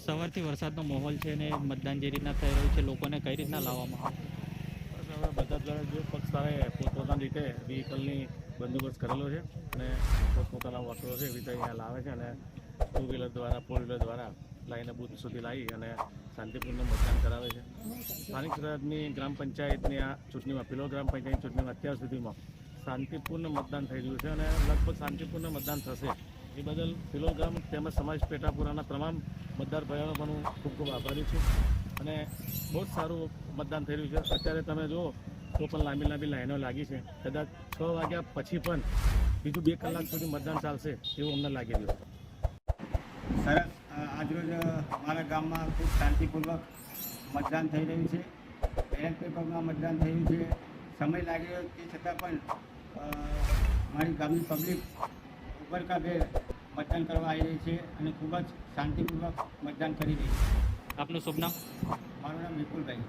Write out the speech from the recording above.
સવારથી વરસાદનો માહોલ છે ને મતદાન જે રીતના થઈ રહ્યું છે લોકોને કઈ રીતના લાવવામાં આવે? બસ હવે બધા દ્વારા જે પક્ષ આવે પોતપોતાની રીતે વ્હીકલની બંદોબસ્ત કરેલો છે અને પોતપોતાના વોટરો છે એવી રીતે અહીંયા લાવે છે અને ટુ વ્હીલર દ્વારા ફોર વ્હીલર દ્વારા લાવીને બૂથ સુધી લાવી અને શાંતિપૂર્ણ મતદાન કરાવે છે. સ્થાનિક સ્વરાજની ગ્રામ પંચાયતની આ ચૂંટણીમાં પિલોર ગ્રામ પંચાયતની ચૂંટણીમાં અત્યાર સુધીમાં શાંતિપૂર્ણ મતદાન થઈ રહ્યું છે અને લગભગ શાંતિપૂર્ણ મતદાન થશે. એ બદલ પિલોર ગ્રામ તેમજ સમાજ પેટાપુરાના તમામ મતદાર ભાઈઓનો પણ હું ખૂબ ખૂબ આભારી છું અને બહુ જ સારું મતદાન થઈ રહ્યું છે. અત્યારે તમે જુઓ તો પણ લાંબી લાંબી લાઈનો લાગી છે. કદાચ 6 વાગ્યા પછી પણ બીજું 2 કલાક સુધી મતદાન ચાલશે એવું અમને લાગી રહ્યું છે. સરસ. આજરોજ મારા ગામમાં ખૂબ શાંતિપૂર્વક મતદાન થઈ રહ્યું છે. બેલેટ પેપરમાં મતદાન થયું છે. સમય લાગ્યો તે છતાં પણ મારી ગામની પબ્લિક ઉબરકાભેર મતદાન કરવા આવી રહી છે અને ખૂબ જ શાંતિપૂર્વક મતદાન કરી રહી છે. આપનું શુભ નામ? મારું નામ વિપુલભાઈ.